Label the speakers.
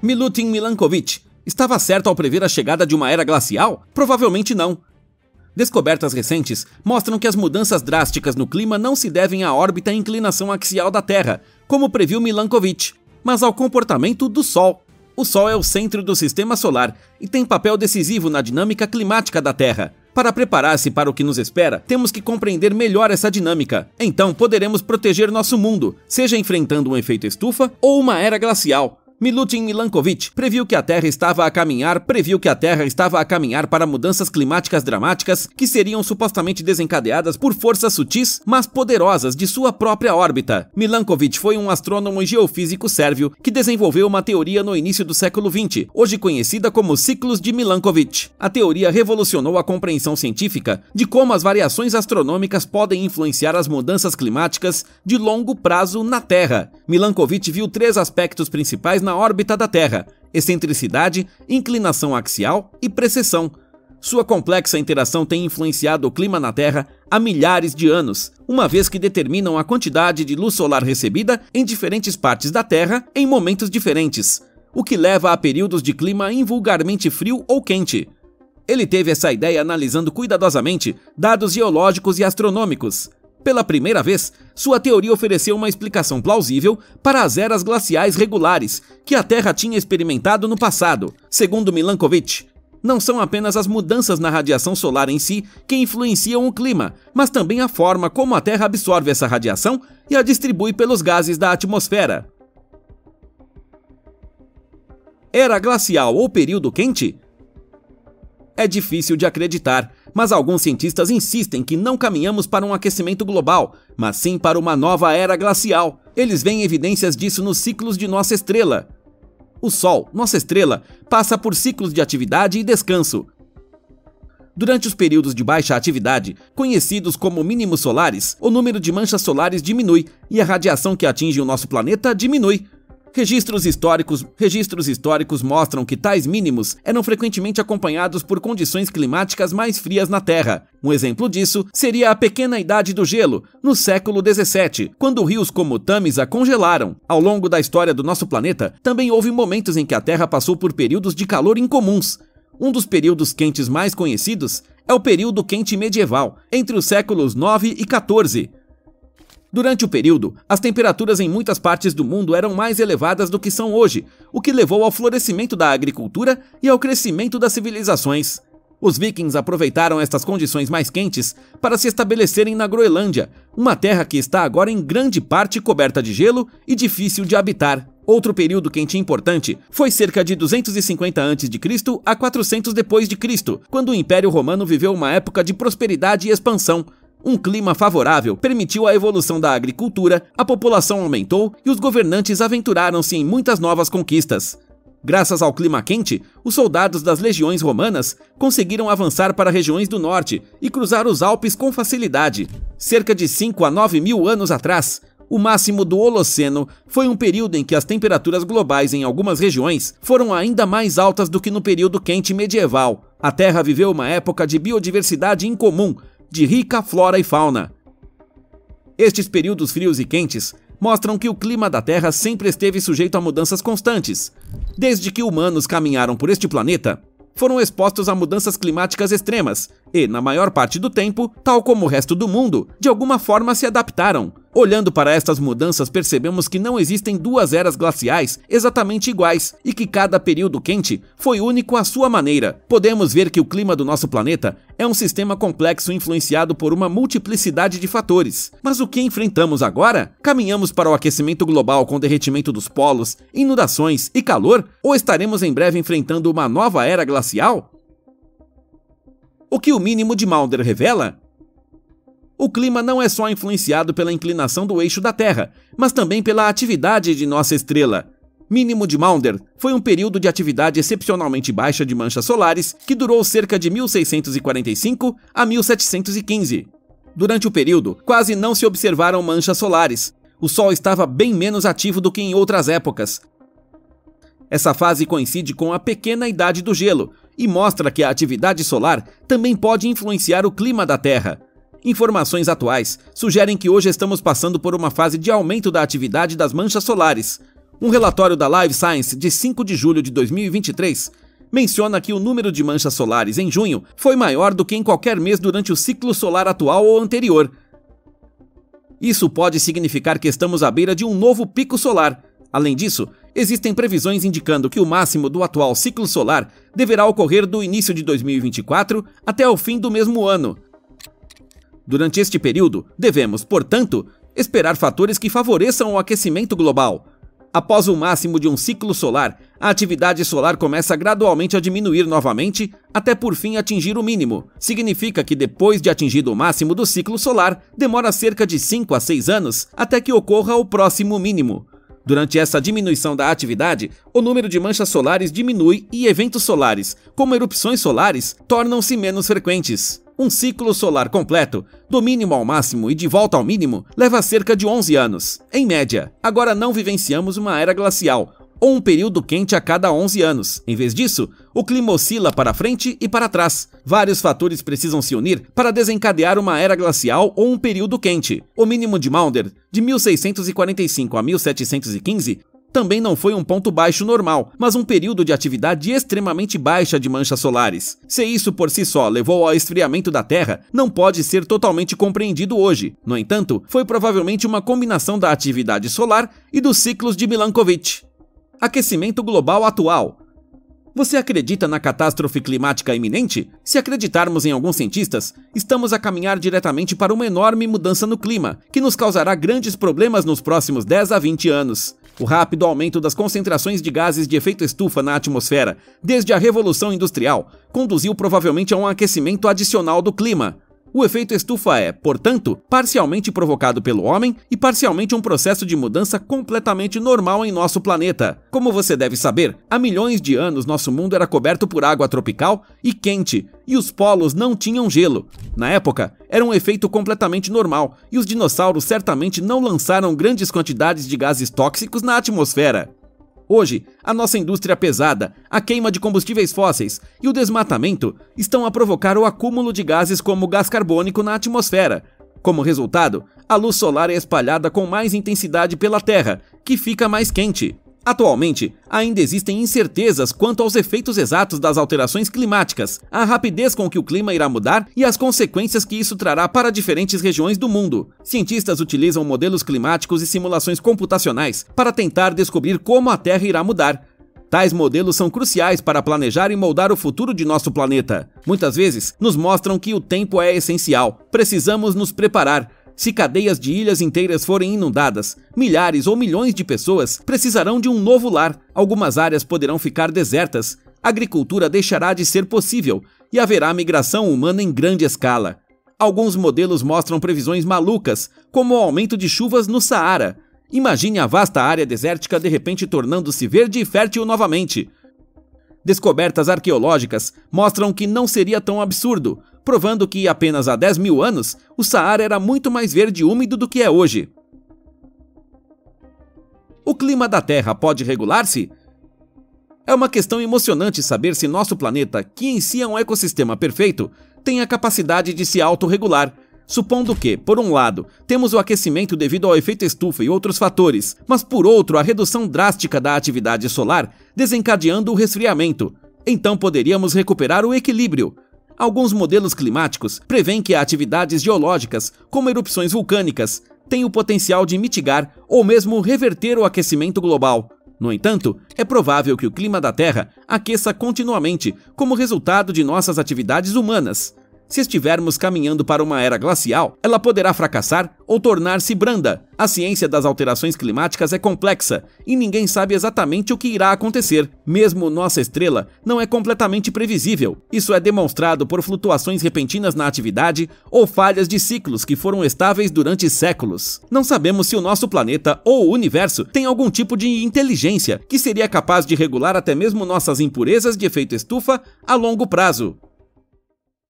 Speaker 1: Milutin Milankovitch estava certo ao prever a chegada de uma era glacial? Provavelmente não. Descobertas recentes mostram que as mudanças drásticas no clima não se devem à órbita e inclinação axial da Terra, como previu Milankovitch, mas ao comportamento do Sol. O Sol é o centro do Sistema Solar e tem papel decisivo na dinâmica climática da Terra. Para preparar-se para o que nos espera, temos que compreender melhor essa dinâmica. Então poderemos proteger nosso mundo, seja enfrentando um efeito estufa ou uma era glacial. Milutin Milankovitch previu que a Terra estava a caminhar para mudanças climáticas dramáticas que seriam supostamente desencadeadas por forças sutis, mas poderosas de sua própria órbita. Milankovitch foi um astrônomo e geofísico sérvio que desenvolveu uma teoria no início do século XX, hoje conhecida como ciclos de Milankovitch. A teoria revolucionou a compreensão científica de como as variações astronômicas podem influenciar as mudanças climáticas de longo prazo na Terra. Milankovitch viu 3 aspectos principais na órbita da Terra: excentricidade, inclinação axial e precessão. Sua complexa interação tem influenciado o clima na Terra há milhares de anos, uma vez que determinam a quantidade de luz solar recebida em diferentes partes da Terra em momentos diferentes, o que leva a períodos de clima invulgarmente frio ou quente. Ele teve essa ideia analisando cuidadosamente dados geológicos e astronômicos. Pela primeira vez, sua teoria ofereceu uma explicação plausível para as eras glaciais regulares que a Terra tinha experimentado no passado. Segundo Milankovitch, não são apenas as mudanças na radiação solar em si que influenciam o clima, mas também a forma como a Terra absorve essa radiação e a distribui pelos gases da atmosfera. Era glacial ou período quente? É difícil de acreditar, mas alguns cientistas insistem que não caminhamos para um aquecimento global, mas sim para uma nova era glacial. Eles veem evidências disso nos ciclos de nossa estrela. O Sol, nossa estrela, passa por ciclos de atividade e descanso. Durante os períodos de baixa atividade, conhecidos como mínimos solares, o número de manchas solares diminui e a radiação que atinge o nosso planeta diminui. Registros históricos mostram que tais mínimos eram frequentemente acompanhados por condições climáticas mais frias na Terra. Um exemplo disso seria a Pequena Idade do Gelo, no século XVII, quando rios como o Tâmisa congelaram. Ao longo da história do nosso planeta, também houve momentos em que a Terra passou por períodos de calor incomuns. Um dos períodos quentes mais conhecidos é o período quente medieval, entre os séculos 9 e 14. Durante o período, as temperaturas em muitas partes do mundo eram mais elevadas do que são hoje, o que levou ao florescimento da agricultura e ao crescimento das civilizações. Os vikings aproveitaram estas condições mais quentes para se estabelecerem na Groenlândia, uma terra que está agora em grande parte coberta de gelo e difícil de habitar. Outro período quente importante foi cerca de 250 a.C. a 400 d.C., quando o Império Romano viveu uma época de prosperidade e expansão. Um clima favorável permitiu a evolução da agricultura, a população aumentou e os governantes aventuraram-se em muitas novas conquistas. Graças ao clima quente, os soldados das legiões romanas conseguiram avançar para regiões do norte e cruzar os Alpes com facilidade. Cerca de 5 a 9 mil anos atrás, o máximo do Holoceno foi um período em que as temperaturas globais em algumas regiões foram ainda mais altas do que no período quente medieval. A Terra viveu uma época de biodiversidade incomum, de rica flora e fauna. Estes períodos frios e quentes mostram que o clima da Terra sempre esteve sujeito a mudanças constantes. Desde que humanos caminharam por este planeta, foram expostos a mudanças climáticas extremas e, na maior parte do tempo, tal como o resto do mundo, de alguma forma se adaptaram. Olhando para estas mudanças, percebemos que não existem duas eras glaciais exatamente iguais e que cada período quente foi único à sua maneira. Podemos ver que o clima do nosso planeta é um sistema complexo influenciado por uma multiplicidade de fatores. Mas o que enfrentamos agora? Caminhamos para o aquecimento global com derretimento dos polos, inundações e calor? Ou estaremos em breve enfrentando uma nova era glacial? O que o mínimo de Maunder revela? O clima não é só influenciado pela inclinação do eixo da Terra, mas também pela atividade de nossa estrela. Mínimo de Maunder foi um período de atividade excepcionalmente baixa de manchas solares que durou cerca de 1645 a 1715. Durante o período, quase não se observaram manchas solares. O Sol estava bem menos ativo do que em outras épocas. Essa fase coincide com a Pequena Idade do Gelo e mostra que a atividade solar também pode influenciar o clima da Terra. Informações atuais sugerem que hoje estamos passando por uma fase de aumento da atividade das manchas solares. Um relatório da Live Science de 5 de julho de 2023 menciona que o número de manchas solares em junho foi maior do que em qualquer mês durante o ciclo solar atual ou anterior. Isso pode significar que estamos à beira de um novo pico solar. Além disso, existem previsões indicando que o máximo do atual ciclo solar deverá ocorrer do início de 2024 até o fim do mesmo ano. Durante este período, devemos, portanto, esperar fatores que favoreçam o aquecimento global. Após o máximo de um ciclo solar, a atividade solar começa gradualmente a diminuir novamente, até por fim atingir o mínimo. Significa que depois de atingido o máximo do ciclo solar, demora cerca de 5 a 6 anos até que ocorra o próximo mínimo. Durante essa diminuição da atividade, o número de manchas solares diminui e eventos solares, como erupções solares, tornam-se menos frequentes. Um ciclo solar completo, do mínimo ao máximo e de volta ao mínimo, leva cerca de 11 anos, em média. Agora não vivenciamos uma era glacial, ou um período quente a cada 11 anos. Em vez disso, o clima oscila para frente e para trás. Vários fatores precisam se unir para desencadear uma era glacial ou um período quente. O mínimo de Maunder, de 1645 a 1715, também não foi um ponto baixo normal, mas um período de atividade extremamente baixa de manchas solares. Se isso por si só levou ao esfriamento da Terra, não pode ser totalmente compreendido hoje. No entanto, foi provavelmente uma combinação da atividade solar e dos ciclos de Milankovitch. Aquecimento global atual. Você acredita na catástrofe climática iminente? Se acreditarmos em alguns cientistas, estamos a caminhar diretamente para uma enorme mudança no clima, que nos causará grandes problemas nos próximos 10 a 20 anos. O rápido aumento das concentrações de gases de efeito estufa na atmosfera, desde a Revolução Industrial, conduziu provavelmente a um aquecimento adicional do clima. O efeito estufa é, portanto, parcialmente provocado pelo homem e parcialmente um processo de mudança completamente normal em nosso planeta. Como você deve saber, há milhões de anos nosso mundo era coberto por água tropical e quente, e os polos não tinham gelo. Na época, era um efeito completamente normal, e os dinossauros certamente não lançaram grandes quantidades de gases tóxicos na atmosfera. Hoje, a nossa indústria pesada, a queima de combustíveis fósseis e o desmatamento estão a provocar o acúmulo de gases como gás carbônico na atmosfera. Como resultado, a luz solar é espalhada com mais intensidade pela Terra, que fica mais quente. Atualmente, ainda existem incertezas quanto aos efeitos exatos das alterações climáticas, a rapidez com que o clima irá mudar e as consequências que isso trará para diferentes regiões do mundo. Cientistas utilizam modelos climáticos e simulações computacionais para tentar descobrir como a Terra irá mudar. Tais modelos são cruciais para planejar e moldar o futuro de nosso planeta. Muitas vezes, nos mostram que o tempo é essencial. Precisamos nos preparar. Se cadeias de ilhas inteiras forem inundadas, milhares ou milhões de pessoas precisarão de um novo lar. Algumas áreas poderão ficar desertas, a agricultura deixará de ser possível e haverá migração humana em grande escala. Alguns modelos mostram previsões malucas, como o aumento de chuvas no Saara. Imagine a vasta área desértica de repente tornando-se verde e fértil novamente. Descobertas arqueológicas mostram que não seria tão absurdo, provando que apenas há 10 mil anos o Saara era muito mais verde e úmido do que é hoje. O clima da Terra pode regular-se? É uma questão emocionante saber se nosso planeta, que em si é um ecossistema perfeito, tem a capacidade de se autorregular. Supondo que, por um lado, temos o aquecimento devido ao efeito estufa e outros fatores, mas por outro a redução drástica da atividade solar, desencadeando o resfriamento. Então poderíamos recuperar o equilíbrio. Alguns modelos climáticos prevêem que atividades geológicas, como erupções vulcânicas, têm o potencial de mitigar ou mesmo reverter o aquecimento global. No entanto, é provável que o clima da Terra aqueça continuamente como resultado de nossas atividades humanas. Se estivermos caminhando para uma era glacial, ela poderá fracassar ou tornar-se branda. A ciência das alterações climáticas é complexa e ninguém sabe exatamente o que irá acontecer. Mesmo nossa estrela não é completamente previsível. Isso é demonstrado por flutuações repentinas na atividade ou falhas de ciclos que foram estáveis durante séculos. Não sabemos se o nosso planeta ou o universo tem algum tipo de inteligência que seria capaz de regular até mesmo nossas impurezas de efeito estufa a longo prazo.